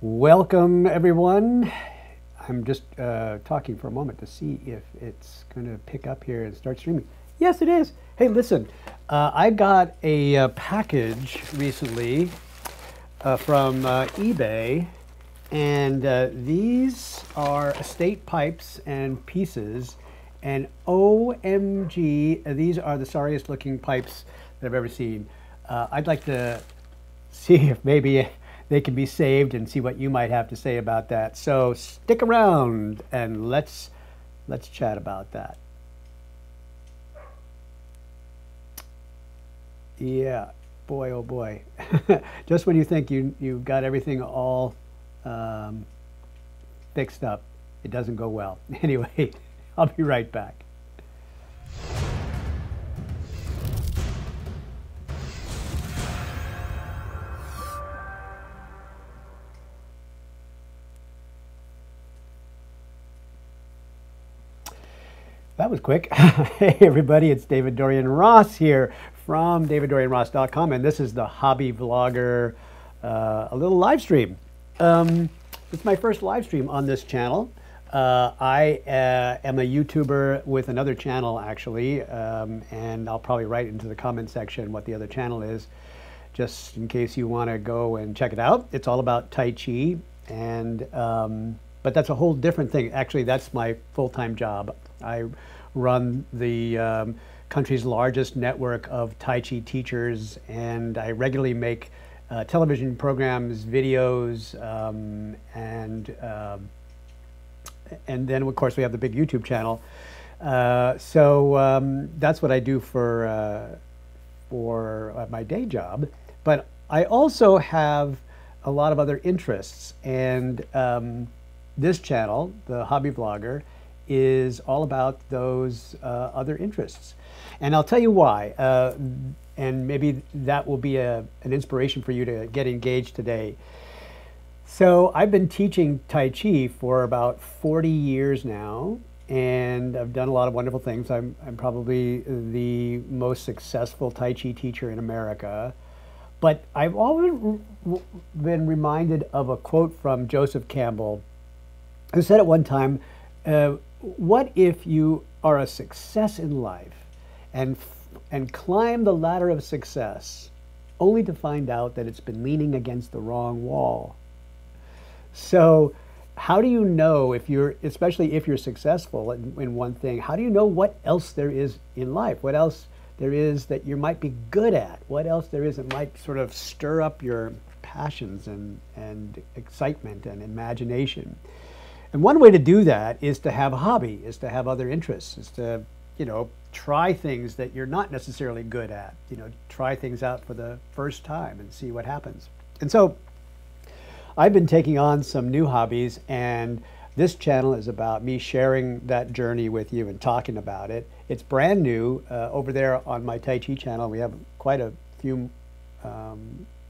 Welcome, everyone. I'm just talking for a moment to see if it's going to pick up here and start streaming. Yes, it is. Hey, listen, I got a package recently from eBay, and these are estate pipes and pieces. And OMG, these are the sorriest looking pipes that I've ever seen. I'd like to see if maybe they can be saved and see what you might have to say about that. So stick around and let's chat about that. Yeah, boy, oh boy. Just when you think you've got everything all um, fixed up, it doesn't go well. Anyway, I'll be right back. That was quick. Hey, everybody, it's David Dorian Ross here from daviddorianross.com, and this is the Hobby Vlogger, a little live stream. It's my first live stream on this channel. I am a YouTuber with another channel, actually, and I'll probably write into the comment section what the other channel is, just in case you want to go and check it out. It's all about Tai Chi, and but that's a whole different thing. Actually, that's my full-time job. I run the country's largest network of Tai Chi teachers, and I regularly make television programs, videos, and then of course we have the big YouTube channel. So that's what I do for my day job. But I also have a lot of other interests, and this channel, the Hobby Vlogger, is all about those other interests. And I'll tell you why, and maybe that will be an inspiration for you to get engaged today. So I've been teaching Tai Chi for about 40 years now, and I've done a lot of wonderful things. I'm probably the most successful Tai Chi teacher in America. But I've always been reminded of a quote from Joseph Campbell, who said at one time, what if you are a success in life and climb the ladder of success only to find out that it's been leaning against the wrong wall? So how do you know, if you're, especially if you're successful in one thing, how do you know what else there is in life? What else there is that you might be good at? What else there is that might sort of stir up your passions and excitement and imagination? And one way to do that is to have a hobby, is to have other interests, is to, try things that you're not necessarily good at, try things out for the first time and see what happens. And so I've been taking on some new hobbies, and this channel is about me sharing that journey with you and talking about it. It's brand new. Over there on my Tai Chi channel, we have quite a few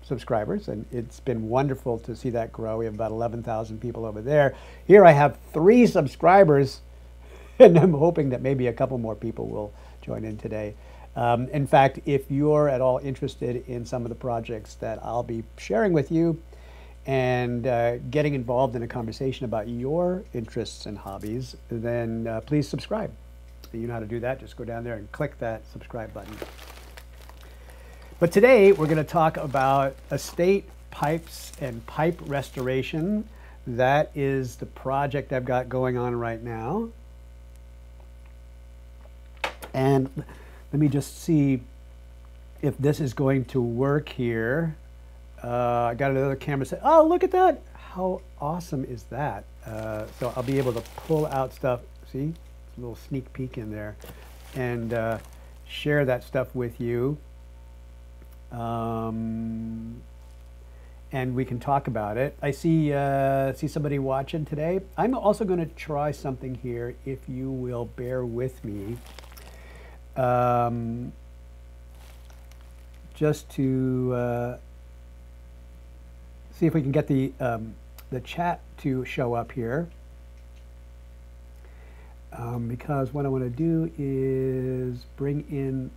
subscribers, and it's been wonderful to see that grow. We have about 11,000 people over there. Here I have 3 subscribers, and I'm hoping that maybe a couple more people will join in today. In fact, if you're at all interested in some of the projects that I'll be sharing with you and getting involved in a conversation about your interests and hobbies, then please subscribe. You know how to do that. Just go down there and click that subscribe button. But today we're going to talk about estate pipes and pipe restoration. That is the project I've got going on right now. And let me just see if this is going to work here. I got another camera set. Oh, look at that. How awesome is that? So I'll be able to pull out stuff. See, a little sneak peek in there, and share that stuff with you. And we can talk about it. I see somebody watching today. I'm also going to try something here, if you will bear with me, just to see if we can get the chat to show up here. Because what I want to do is bring in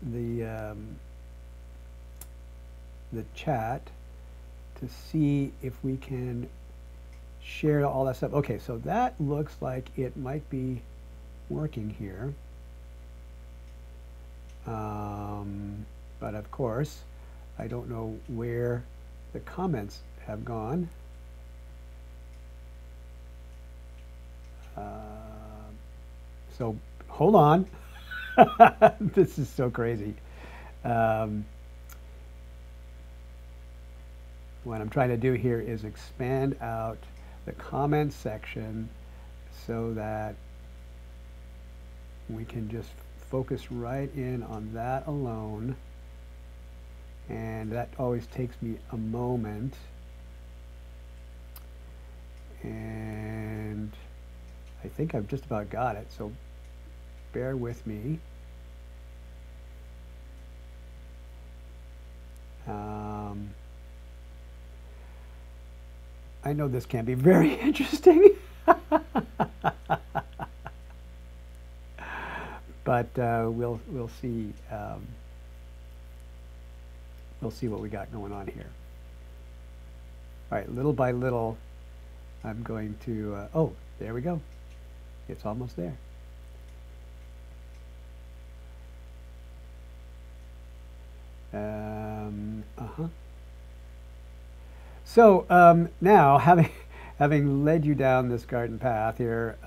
the chat to see if we can share all that stuff. Okay, so that looks like it might be working here. But of course, I don't know where the comments have gone. So hold on. This is so crazy. What I'm trying to do here is expand out the comments section so that we can just focus right in on that alone. And that always takes me a moment. And I think I've just about got it, so bear with me. I know this can be very interesting. But we'll see. We'll see what we got going on here. All right, little by little, I'm going to. Oh, there we go. It's almost there. So now, having led you down this garden path here,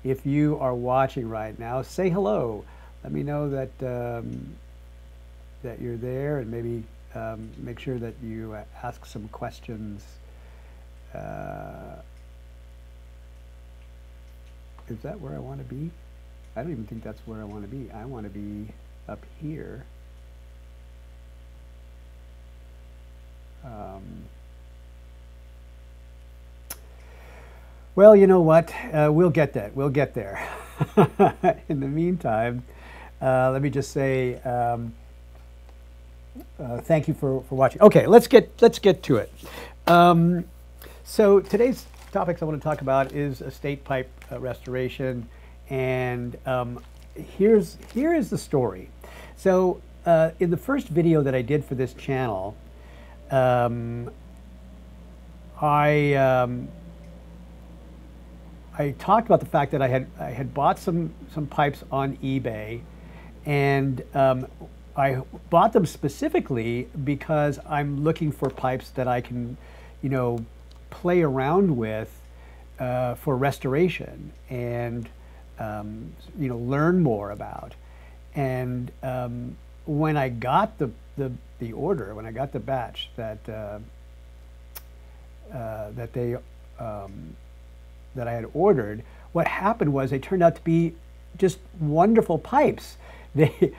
if you are watching right now, say hello. Let me know that that you're there, and maybe make sure that you ask some questions. Is that where I want to be? I don't even think that's where I want to be. I want to be up here. Well, you know what? We'll get that. We'll get there. In the meantime, let me just say thank you for watching. Okay, let's get to it. So today's topics I want to talk about is estate pipe restoration, and here is the story. So in the first video that I did for this channel, I talked about the fact that I had bought some pipes on eBay, and I bought them specifically because I'm looking for pipes that I can, play around with for restoration and learn more about. And when I got the order, when I got the batch that that I had ordered, what happened was they turned out to be just wonderful pipes. They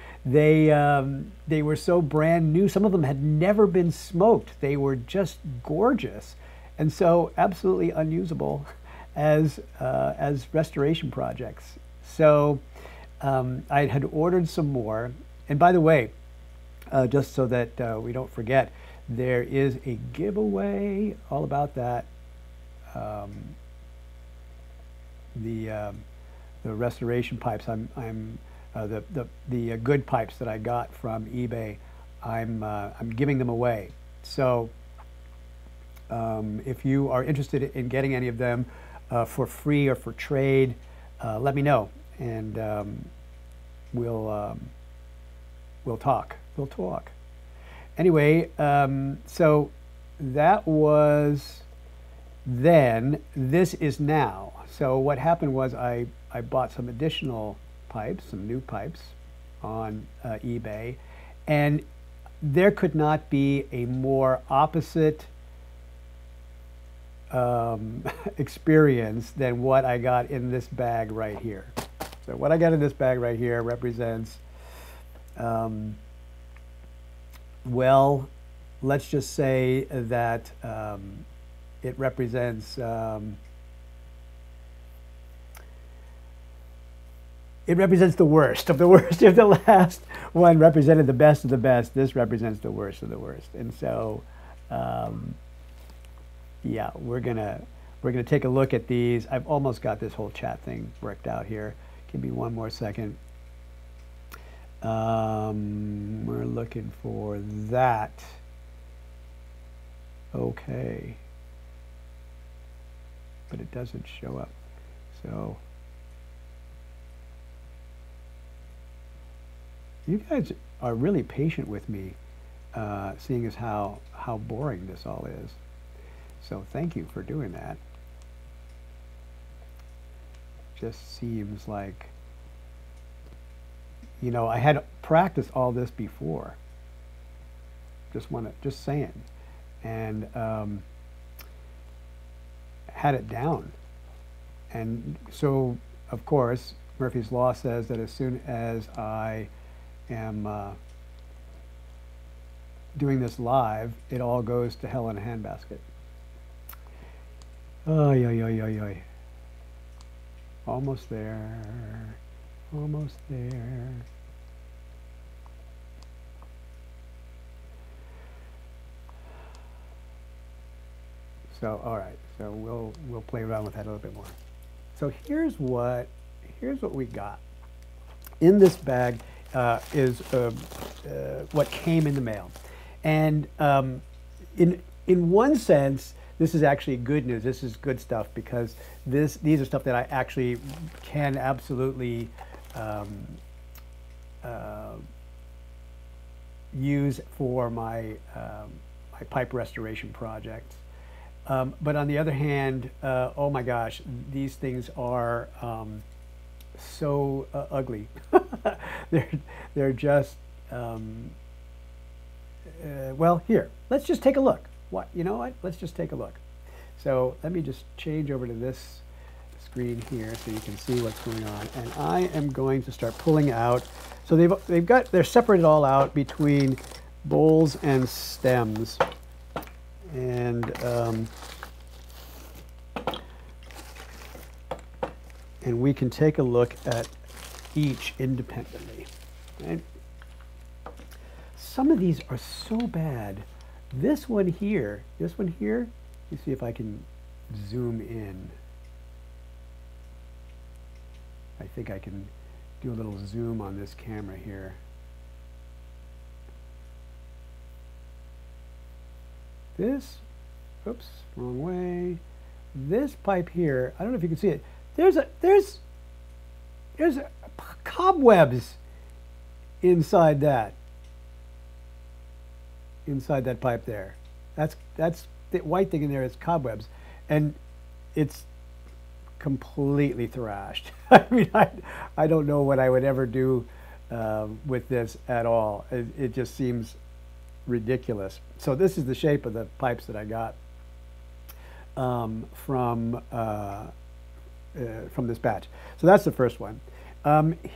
were so brand new. Some of them had never been smoked. They were just gorgeous, and so absolutely unusable as restoration projects. So I had ordered some more. And by the way, just so that we don't forget, there is a giveaway all about that. The restoration pipes. The good pipes that I got from eBay. I'm giving them away. So if you are interested in getting any of them for free or for trade, let me know, and we'll talk. We'll talk. Anyway, so that was then. This is now. So what happened was I bought some additional pipes, some new pipes on eBay, and there could not be a more opposite experience than what I got in this bag right here. So what I got in this bag right here represents, well, let's just say that it represents the worst of the worst. If the last one represented the best of the best, this represents the worst of the worst. And so, yeah, we're gonna take a look at these. I've almost got this whole chat thing worked out here. Give me one more second. We're looking for that. Okay. but it doesn't show up. So you guys are really patient with me, seeing as how boring this all is. So thank you for doing that. Just seems like, you know, I had practiced all this before. Just saying, and had it down. And so, of course, Murphy's Law says that as soon as I am doing this live, it all goes to hell in a handbasket. Oy, oy, oy, oy, oy. Almost there. Almost there. So, all right. So we'll play around with that a little bit more. So here's what we got. In this bag is what came in the mail, and in one sense, this is actually good news. This is good stuff, because these are stuff that I actually can absolutely use for my my pipe restoration projects. But on the other hand, oh my gosh, these things are so ugly. they're just well, here, let's just take a look. What, you know what? Let's just take a look. So let me just change over to this screen here so you can see what's going on. And I am going to start pulling out. So they're separated all out between bowls and stems. And we can take a look at each independently. Right? Some of these are so bad. This one here, let me see if I can zoom in. I think I can do a little zoom on this camera here. This, oops, wrong way. This pipe here, I don't know if you can see it. There's cobwebs inside that pipe there. That's the white thing in there is cobwebs, and it's completely thrashed. I mean, I don't know what I would ever do with this at all. It just seems ridiculous. So this is the shape of the pipes that I got from this batch. So that's the first one.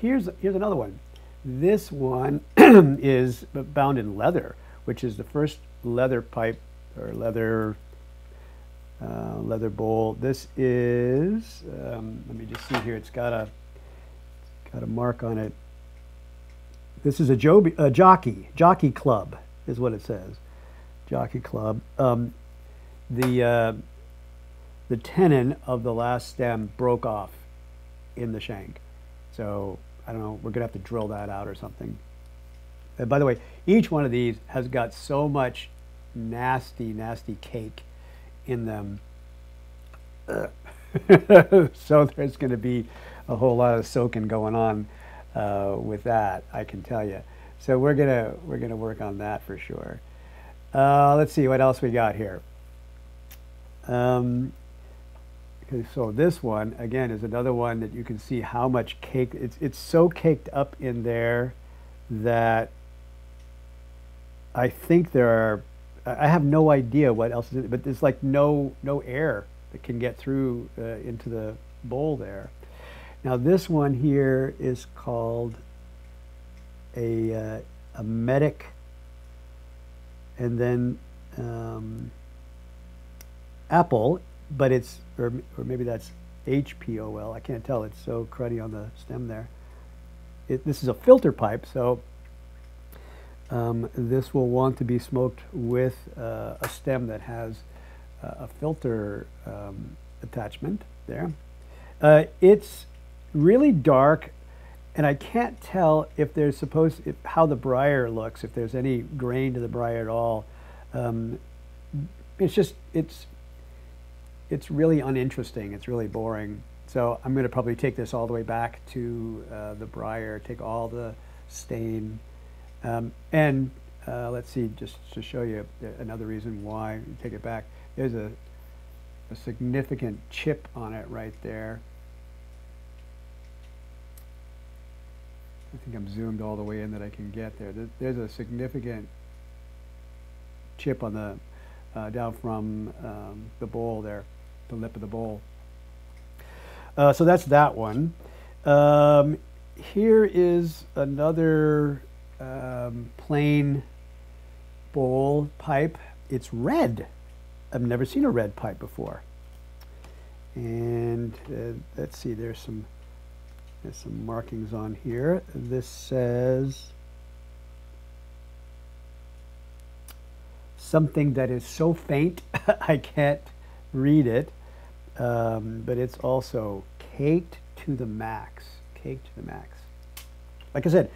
Here's another one. This one is bound in leather, which is the first leather pipe or leather bowl. This is let me just see here. It's got a mark on it. This is a jockey club is what it says. Jockey club. The tenon of the last stem broke off in the shank. So I don't know, we're gonna have to drill that out or something. And by the way, each one of these has got so much nasty cake in them. So there's gonna be a whole lot of soaking going on with that, I can tell you. So we're gonna work on that for sure. Let's see what else we got here. Okay, so this one again is another one that you can see how much cake it's so caked up in there that I think I have no idea what else is in it, but there's like no air that can get through into the bowl there. Now this one here is called a medic, and then apple, but it's or maybe that's HPOL. I can't tell. It's so cruddy on the stem there. This is a filter pipe, so this will want to be smoked with a stem that has a filter attachment there. It's really dark, and I can't tell if there's how the briar looks, if there's any grain to the briar at all. It's it's really uninteresting. It's really boring. So I'm going to probably take this all the way back to the briar, take all the stain, and let's see, just to show you another reason why you take it back. There's a significant chip on it right there. I think I'm zoomed all the way in that I can get there. There's a significant chip on the down from the bowl there, the lip of the bowl. So that's that one. Here is another plain bowl pipe. It's red. I've never seen a red pipe before. And let's see, there's some markings on here. This says something that is so faint I can't read it, but it's also caked to the max. Caked to the max. Like I said,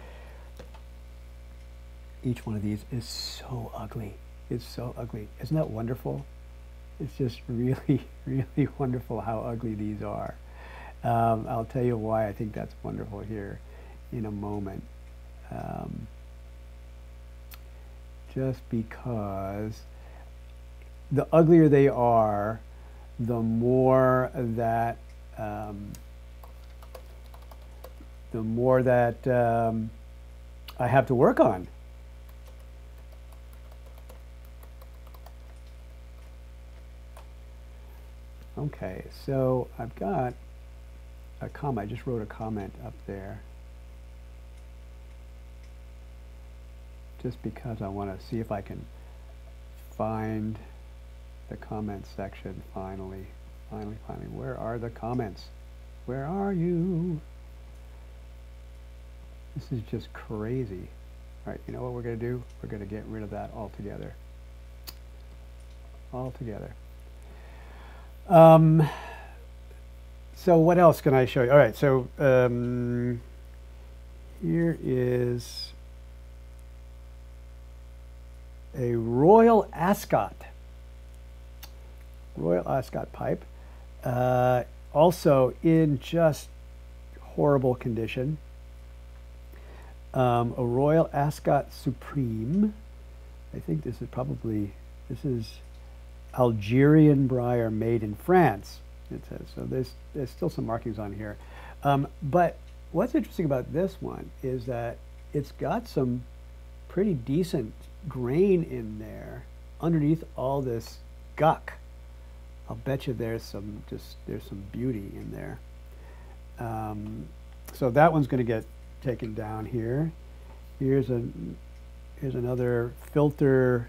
each one of these is so ugly. It's so ugly. Isn't that wonderful? It's just really, really wonderful how ugly these are. I'll tell you why I think that's wonderful here in a moment. Just because the uglier they are, the more that I have to work on. Okay, so I've got a comment. I just wrote a comment up there just because I want to see if I can find the comment section finally. Finally. Where are the comments? Where are you? This is just crazy. All right, you know what we're going to do? We're going to get rid of that altogether. So what else can I show you? All right, so here is a Royal Ascot pipe, also in just horrible condition. A Royal Ascot Supreme. I think this is Algerian briar made in France, it says. So there's still some markings on here. But what's interesting about this one is that it's got some pretty decent grain in there underneath all this guck. I'll bet you there's some beauty in there. So that one's going to get taken down here. Here's another filter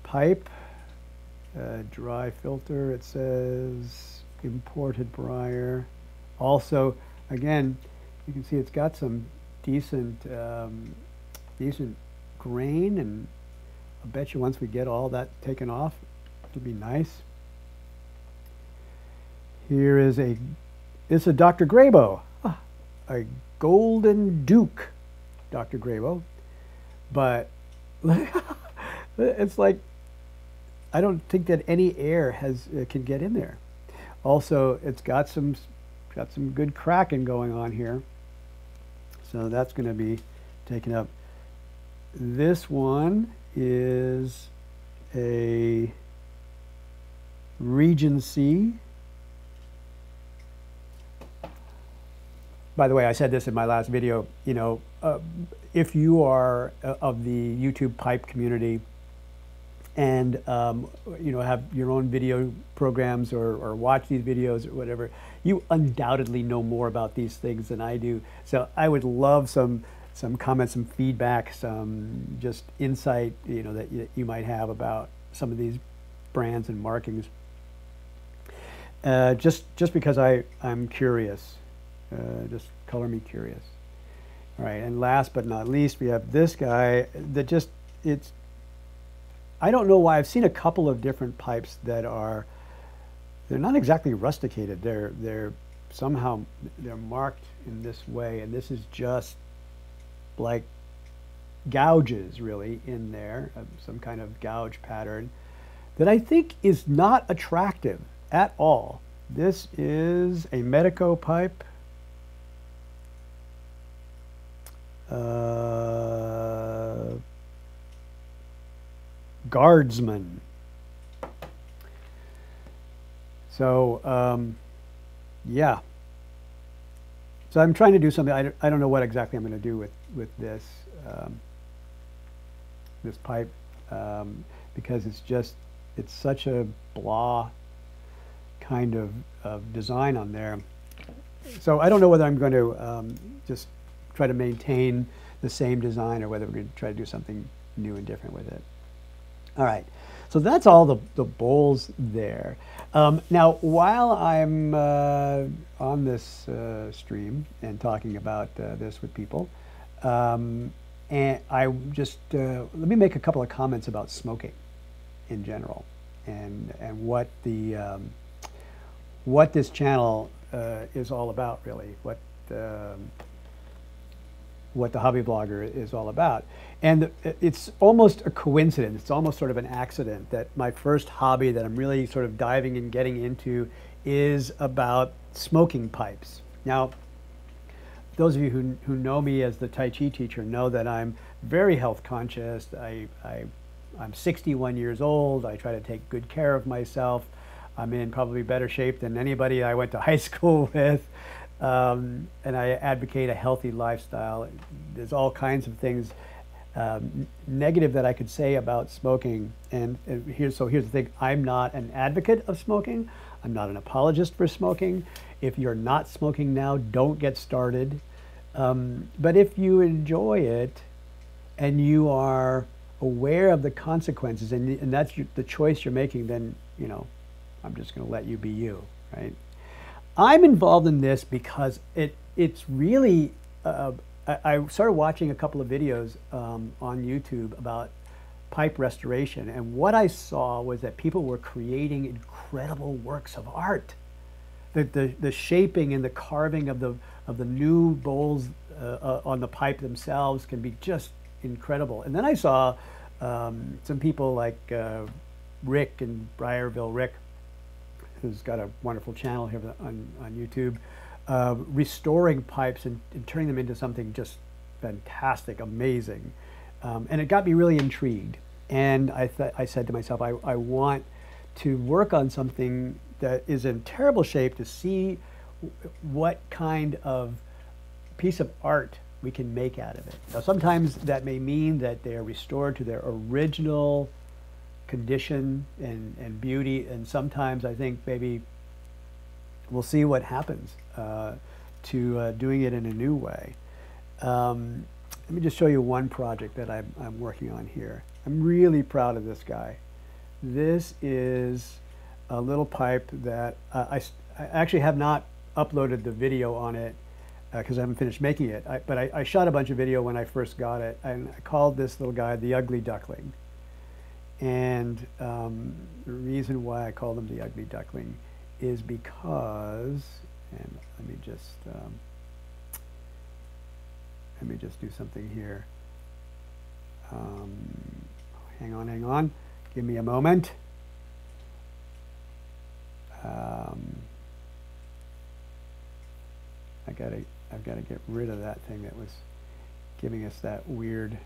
pipe. Dry filter, it says imported briar. Also, again, you can see it's got some decent grain, and I bet you once we get all that taken off, it'll be nice. Here is it's a Dr. Grabo, a Golden Duke Dr. Grabo, but it's like, I don't think that any air can get in there. Also, it's got some good cracking going on here, so that's going to be taken up. This one is a Regency. By the way, I said this in my last video. You know, if you are of the YouTube pipe community, and you know, have your own video programs or watch these videos or whatever, you undoubtedly know more about these things than I do. So I would love some comments, some feedback, some just insight, you know, that you might have about some of these brands and markings. Just because I'm curious, just color me curious. All right, and last but not least, we have this guy that I don't know why. I've seen a couple of different pipes that they're not exactly rusticated. They're somehow marked in this way, and this is just like gouges really in there, some kind of gouge pattern that I think is not attractive at all. This is a Medico pipe. Guardsman. So, yeah. So I'm trying to do something. I don't know what exactly I'm going to do with this this pipe because it's such a blah kind of design on there. So I don't know whether I'm going to just try to maintain the same design or whether we're going to try to do something new and different with it. All right, so that's all the bowls there. Now, while I'm on this stream and talking about this with people, and I just let me make a couple of comments about smoking in general, and what this channel is all about, really, what the hobby blogger is all about. And it's almost a coincidence, it's almost sort of an accident that my first hobby that I'm really sort of diving and getting into is about smoking pipes. Now, those of you who know me as the Tai Chi teacher know that I'm very health conscious. I'm 61 years old. I try to take good care of myself. I'm in probably better shape than anybody I went to high school with. And I advocate a healthy lifestyle. There's all kinds of things negative that I could say about smoking. And here's the thing. I'm not an advocate of smoking. I'm not an apologist for smoking. If you're not smoking now, don't get started. But if you enjoy it and you are aware of the consequences and that's the choice you're making, then, you know, I'm just going to let you be you, right? I'm involved in this because it's really, I started watching a couple of videos on YouTube about pipe restoration, and what I saw was that people were creating incredible works of art. The shaping and the carving of the new bowls on the pipe themselves can be just incredible. And then I saw some people like Rick and Briarville Rick, who's got a wonderful channel here on YouTube, restoring pipes and turning them into something just fantastic, amazing. And it got me really intrigued. And I said to myself, I want to work on something that is in terrible shape to see what kind of piece of art we can make out of it. Now, sometimes that may mean that they are restored to their original condition and beauty, and sometimes I think maybe we'll see what happens to doing it in a new way. Let me just show you one project that I'm working on here. I'm really proud of this guy. This is a little pipe that I actually have not uploaded the video on it because I haven't finished making it, but I shot a bunch of video when I first got it, and I called this little guy the Ugly Duckling. And the reason why I call them the Ugly Duckling is because, and let me just do something here. Hang on, give me a moment. I've got to get rid of that thing that was giving us that weird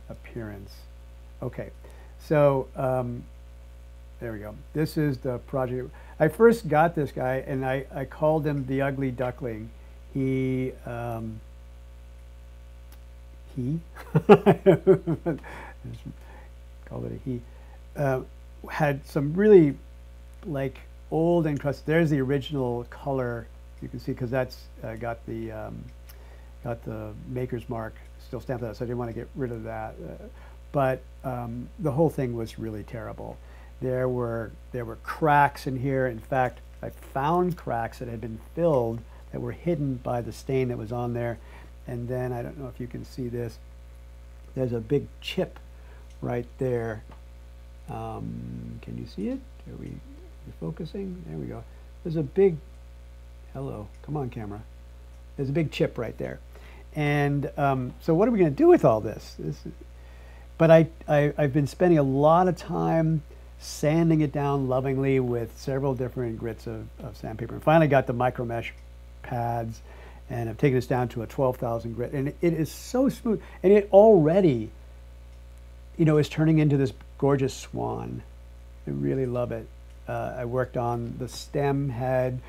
appearance. Okay, so there we go. This is the project. I first got this guy and I called him the Ugly Duckling. He called it a he, had some really like old encrusted. There's the original color. You can see because that's got the maker's mark still stamped on it, so I didn't want to get rid of that. But the whole thing was really terrible. There were cracks in here. In fact, I found cracks that had been filled that were hidden by the stain that was on there. And then I don't know if you can see this. There's a big chip right there. Can you see it? Are we focusing? There we go. There's a big, hello, come on camera. There's a big chip right there. And so what are we going to do with all this? But I've been spending a lot of time sanding it down lovingly with several different grits of sandpaper. And finally got the micro mesh pads, and I've taken this down to a 12,000 grit, and it is so smooth, and it already, is turning into this gorgeous swan. I really love it. I worked on the stem head,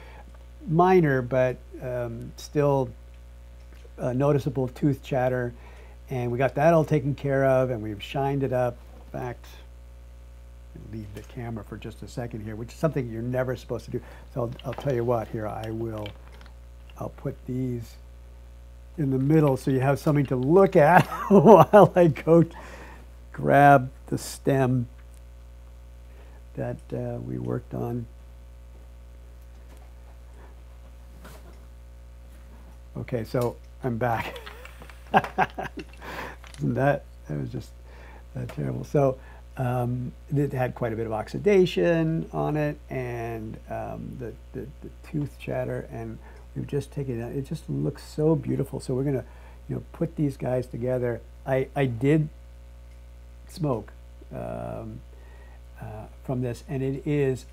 minor, but still noticeable tooth chatter, and we got that all taken care of, and we've shined it up. In fact, I'll leave the camera for just a second here, which is something you're never supposed to do. So I'll tell you what, here I'll put these in the middle so you have something to look at while I go grab the stem that we worked on. Okay, so I'm back. that was just terrible. So it had quite a bit of oxidation on it, and the tooth chatter, and we've just taken it out. It just looks so beautiful. So we're gonna, put these guys together. I did smoke from this, and it is,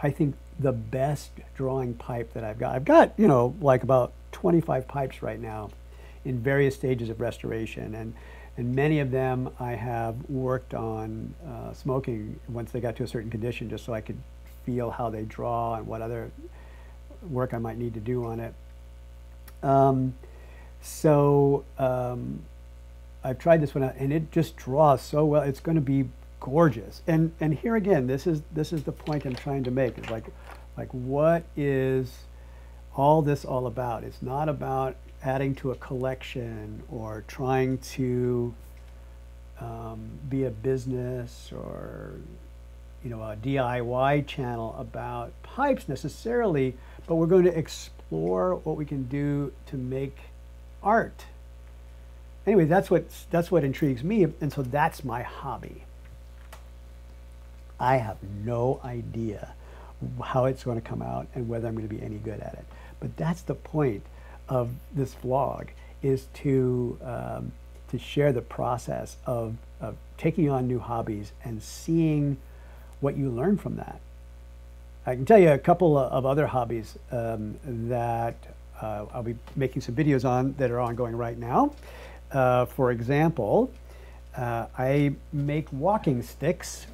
I think, the best drawing pipe that I've got. I've got, like about 25 pipes right now in various stages of restoration, and many of them I have worked on smoking once they got to a certain condition, just so I could feel how they draw and what other work I might need to do on it. I've tried this one out, and it just draws so well. It's going to be gorgeous. And here again, this is the point I'm trying to make. It's like what is all this all about? It's not about adding to a collection or trying to be a business or a DIY channel about pipes necessarily, but we're going to explore what we can do to make art. Anyway, that's what intrigues me, and so that's my hobby. I have no idea how it's going to come out and whether I'm going to be any good at it. But that's the point of this vlog, is to share the process of taking on new hobbies and seeing what you learn from that. I can tell you a couple of other hobbies that I'll be making some videos on that are ongoing right now. For example, I make walking sticks,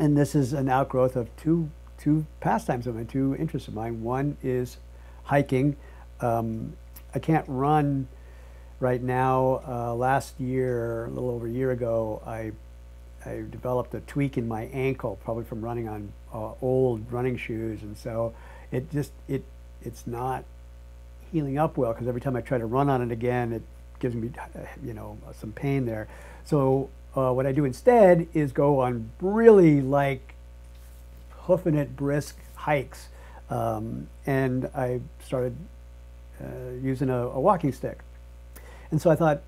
and this is an outgrowth of two pastimes of mine, two interests of mine. One is hiking. I can't run right now. Last year, a little over a year ago, I developed a tweak in my ankle, probably from running on old running shoes, and so it's not healing up well, because every time I try to run on it again, it gives me some pain there. So what I do instead is go on really hoofing it brisk hikes, and I started using a walking stick. And so I thought,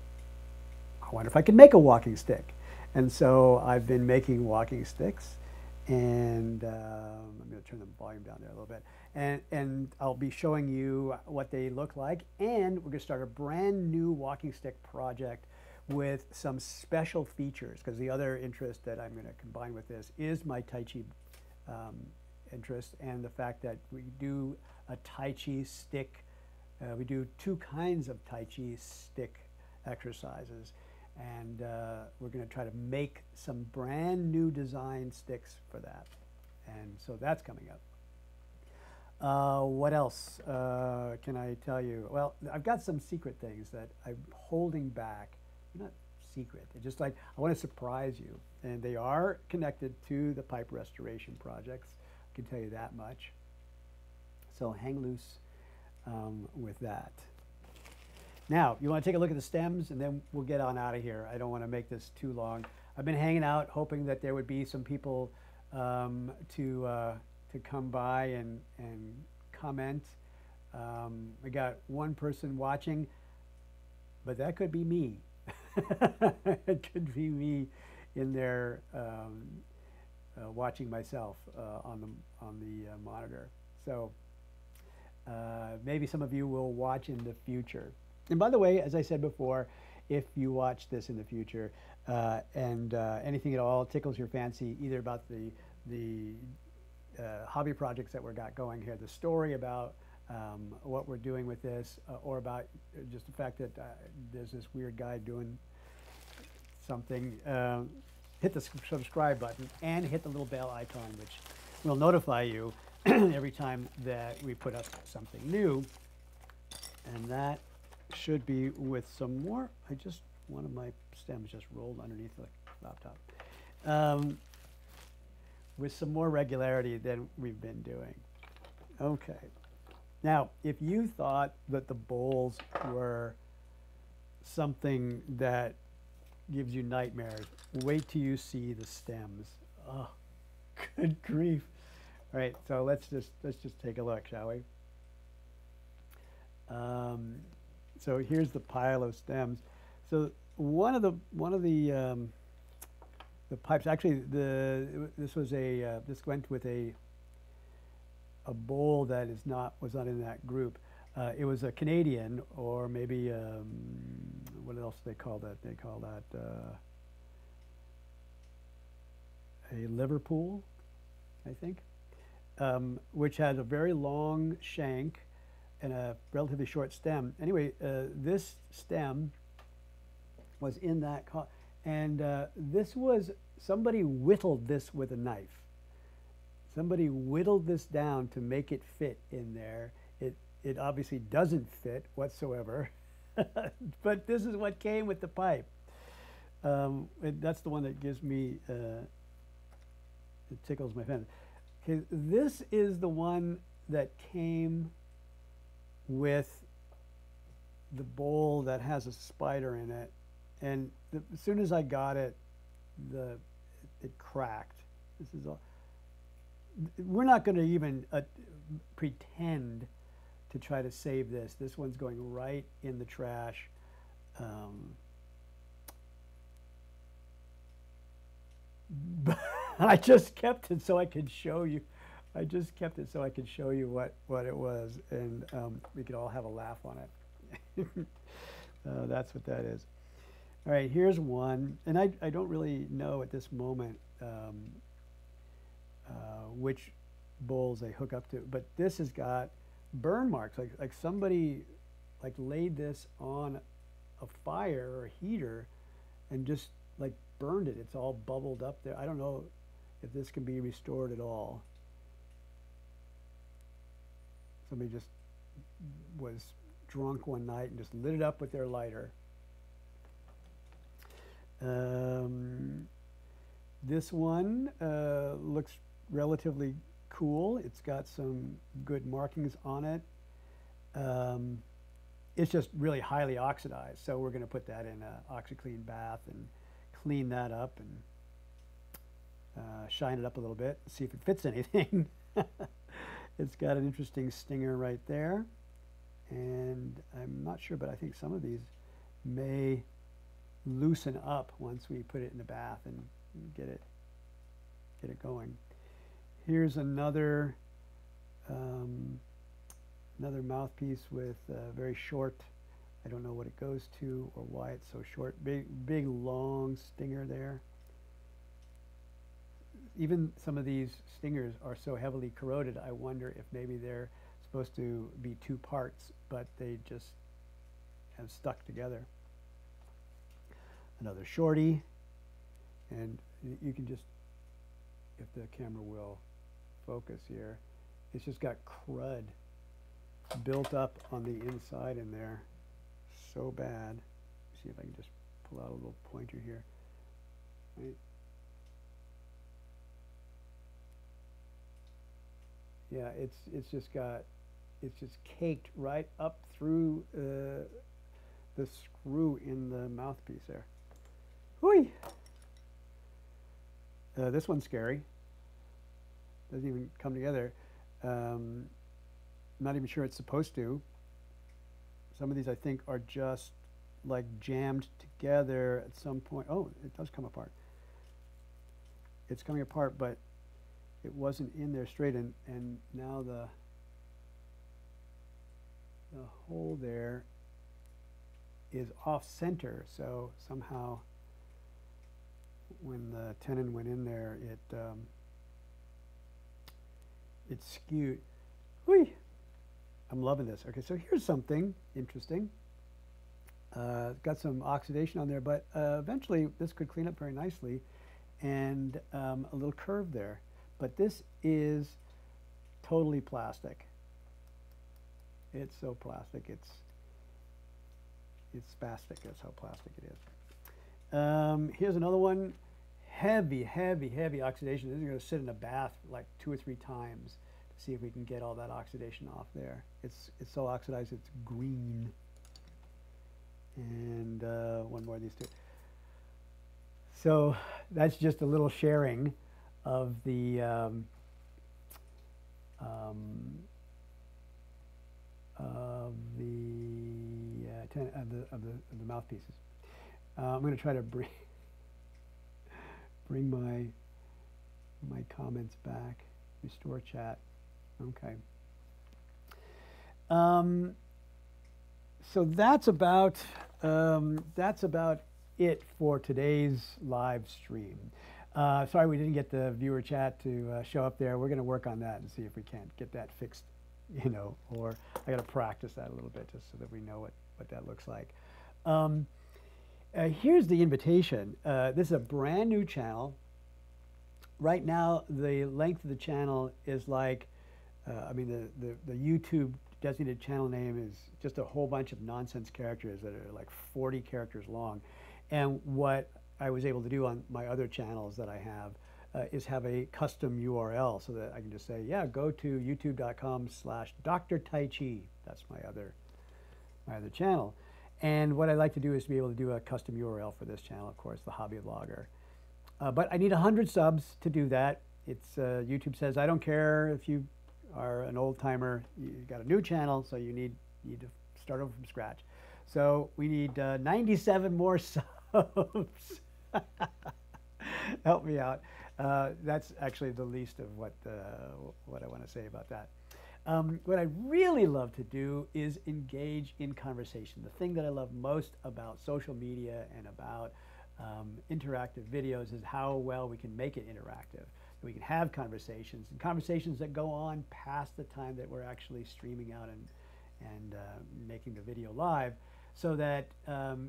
I wonder if I could make a walking stick. And so I've been making walking sticks, and I'm going to turn the volume down there a little bit. And I'll be showing you what they look like. And we're going to start a brand new walking stick project with some special features, because the other interest that I'm going to combine with this is my Tai Chi interest, and the fact that we do a Tai Chi stick. We do two kinds of Tai Chi stick exercises, and we're going to try to make some brand new design sticks for that. And so that's coming up. What else can I tell you? Well, I've got some secret things that I'm holding back. Not secret, they're just I want to surprise you. And they are connected to the pipe restoration projects. I can tell you that much. So hang loose with that. Now, you want to take a look at the stems, and then we'll get on out of here. I don't want to make this too long. I've been hanging out, hoping that there would be some people to come by and comment. We got one person watching, but that could be me. It could be me in there watching myself on the monitor. So maybe some of you will watch in the future. And by the way, as I said before, if you watch this in the future, and anything at all tickles your fancy, either about the hobby projects that we've got going here, the story about what we're doing with this, or about just the fact that there's this weird guy doing something, hit the subscribe button and hit the little bell icon, which will notify you every time that we put up something new. And that should be with some more. One of my stems just rolled underneath the laptop. With some more regularity than we've been doing. Okay. Now, if you thought that the bowls were something that gives you nightmares, wait till you see the stems. Oh, good grief. All right, so let's just take a look, shall we? So here's the pile of stems. So one of the pipes, actually this went with a bowl that was not in that group. It was a Canadian, or maybe what else do they call that? They call that a Liverpool, I think, which has a very long shank and a relatively short stem. Anyway, this stem was in that, and somebody whittled this with a knife. Somebody whittled this down to make it fit in there. It obviously doesn't fit whatsoever, but this is what came with the pipe. That's the one that gives me, it tickles my fancy. Okay, this is the one that came with the bowl that has a spider in it, and as soon as I got it, it cracked. This is all. We're not going to even pretend to try to save this. This one's going right in the trash. But I just kept it so I could show you. I just kept it so I could show you what it was, and we could all have a laugh on it. That's what that is. All right, here's one, and I don't really know at this moment which bowls they hook up to, but this has got burn marks, like somebody laid this on a fire or a heater and just burned it. It's all bubbled up there. I don't know if this can be restored at all. Somebody just was drunk one night and just lit it up with their lighter. This one looks relatively cool. It's got some good markings on it. It's just really highly oxidized, so we're going to put that in an OxiClean bath and clean that up and shine it up a little bit, see if it fits anything. It's got an interesting stinger right there, and I'm not sure, but I think some of these may loosen up once we put it in the bath and get it going. Here's another mouthpiece with very short. I don't know what it goes to or why it's so short. Big long stinger there. Even some of these stingers are so heavily corroded, I wonder if maybe they're supposed to be two parts, but they just have stuck together. Another shorty, and you can just, if the camera will focus here, it's just got crud built up on the inside in there, so bad. See if I can just pull out a little pointer here. Right. Yeah, it's just caked right up through the screw in the mouthpiece there. Hooey! This one's scary. Doesn't even come together. Not even sure it's supposed to. Some of these I think are just jammed together at some point. Oh, it does come apart. It's coming apart, but it wasn't in there straight, and now the hole there is off center, so somehow when the tenon went in there, it skewed. Whee! I'm loving this. Okay, so here's something interesting. Got some oxidation on there, but eventually this could clean up very nicely, and a little curve there. But this is totally plastic. It's so plastic. It's spastic. That's how plastic it is. Here's another one. Heavy, heavy, heavy oxidation. This is going to sit in a bath like 2 or 3 times to see if we can get all that oxidation off there. It's so oxidized it's green. And one more of these two. So that's just a little sharing of the mouthpieces. I'm going to try to bring my comments back. Restore chat. Okay. So that's about it for today's live stream. Sorry we didn't get the viewer chat to show up there. We're going to work on that and see if we can't get that fixed, you know, or I got to practice that a little bit just so that we know what that looks like. Here's the invitation. This is a brand new channel. Right now, the length of the channel is like, I mean, the YouTube designated channel name is just a whole bunch of nonsense characters that are like 40 characters long. And what I was able to do on my other channels that I have is have a custom URL so that I can just say, yeah, go to youtube.com/Dr. Tai Chi. That's my other channel. And what I like to do is to be able to do a custom URL for this channel, of course, the Hobby Vlogger. But I need 100 subs to do that. It's YouTube says, I don't care if you are an old timer, you got a new channel, so you need to start over from scratch. So we need 97 more subs. Help me out. That's actually the least of what I want to say about that. What I really love to do is engage in conversation. The thing that I love most about social media and about interactive videos is how well we can make it interactive. We can have conversations, and conversations that go on past the time that we're actually streaming out and making the video live, so that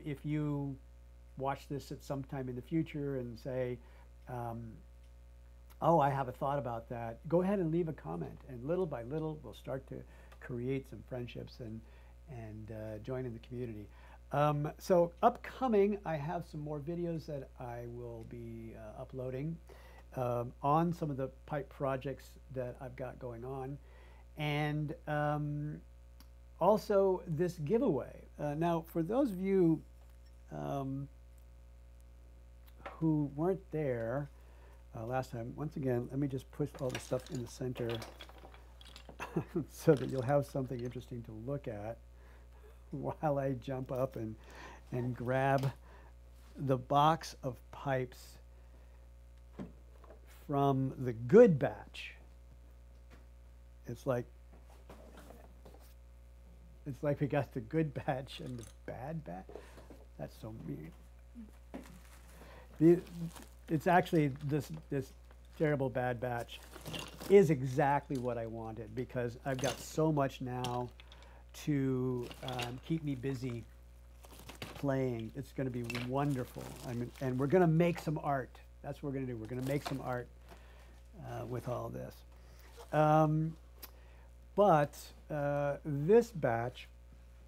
if you watch this at some time in the future and say, oh, I have a thought about that, go ahead and leave a comment, and little by little we'll start to create some friendships and join in the community. So upcoming, I have some more videos that I will be uploading on some of the pipe projects that I've got going on, and also this giveaway. Now, for those of you who weren't there last time, once again, let me just push all the stuff in the center so that you'll have something interesting to look at while I jump up and grab the box of pipes from the good batch. It's like we got the good batch and the bad batch. That's so mean. It's actually this terrible bad batch is exactly what I wanted, because I've got so much now to keep me busy playing. It's going to be wonderful. And we're going to make some art. That's what we're going to do. We're going to make some art with all this. But this batch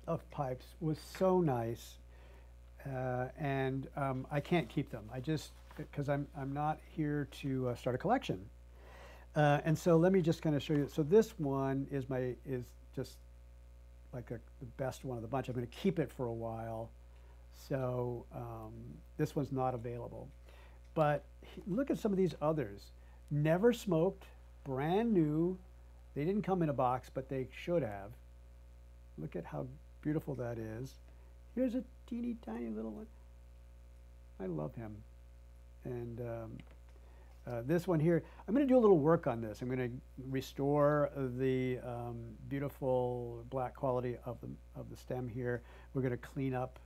of pipes was so nice, and I can't keep them. I just, because I'm not here to start a collection. And so let me just kind of show you. So this one is just like the best one of the bunch. I'm going to keep it for a while. So this one's not available. But look at some of these others. Never smoked, brand new. They didn't come in a box, but they should have. Look at how beautiful that is. Here's a teeny tiny little one. I love him. And this one here, I'm going to do a little work on this. I'm going to restore the beautiful black quality of the stem here. We're going to clean up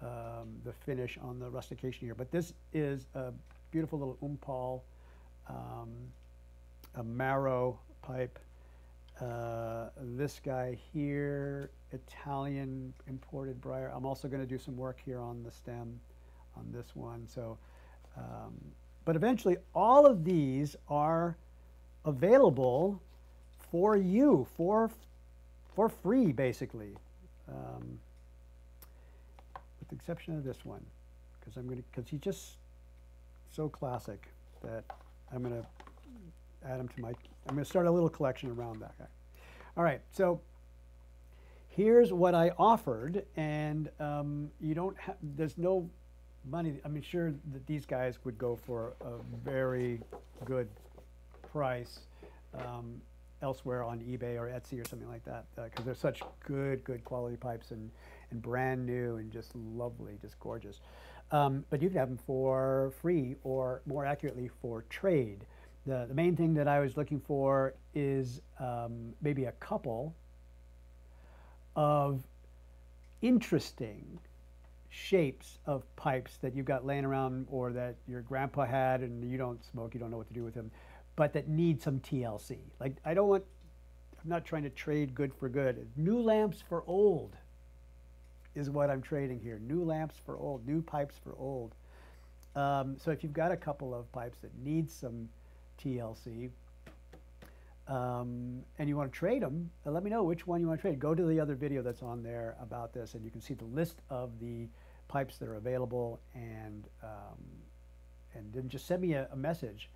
the finish on the rustication here. But this is a beautiful little umpal, a marrow pipe. This guy here, Italian imported briar. I'm also going to do some work here on the stem on this one. So, but eventually all of these are available for you for free, basically, with the exception of this one, because he's just so classic that I'm going to add him to my, I'm going to start a little collection around that guy. All right, so here's what I offered, and you don't have, there's no money. I mean, sure that these guys would go for a very good price elsewhere on eBay or Etsy or something like that, because they're such good quality pipes and brand new and just lovely, just gorgeous. But you can have them for free, or more accurately, for trade. The main thing that I was looking for is maybe a couple of interesting shapes of pipes that you've got laying around, or that your grandpa had and you don't smoke, you don't know what to do with them, but that need some TLC. Like, I'm not trying to trade good for good. New lamps for old is what I'm trading here. New lamps for old, new pipes for old. So if you've got a couple of pipes that need some TLC, and you want to trade them, let me know which one you want to trade. Go to the other video that's on there about this, and you can see the list of the pipes that are available, and then just send me a message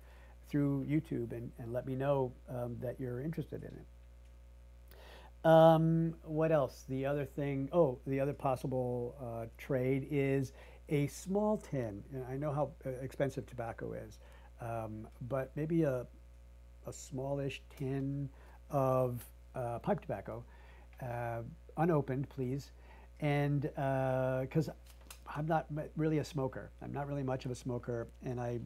through YouTube and let me know that you're interested in it. What else? The other thing, the other possible trade is a small tin. And I know how expensive tobacco is, but maybe a smallish tin of pipe tobacco, unopened, please. And because I'm not really a smoker, I'm not really much of a smoker, and I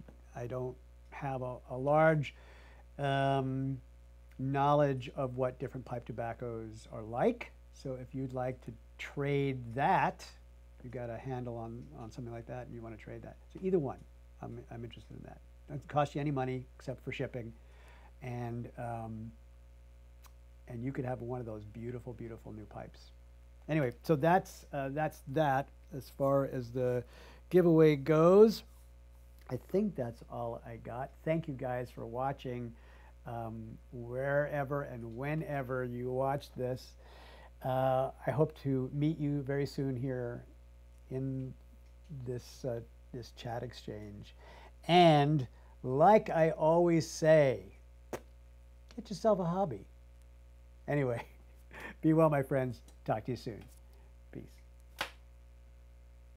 don't have a large knowledge of what different pipe tobaccos are like. So if you'd like to trade that, you've got a handle on something like that and you want to trade that. So either one, I'm interested in that. It doesn't cost you any money except for shipping. And you could have one of those beautiful, beautiful new pipes. Anyway, so that's that as far as the giveaway goes. I think that's all I got. Thank you guys for watching, wherever and whenever you watch this. I hope to meet you very soon here in this this chat exchange. And like I always say, get yourself a hobby. Anyway, be well, my friends. Talk to you soon. Peace.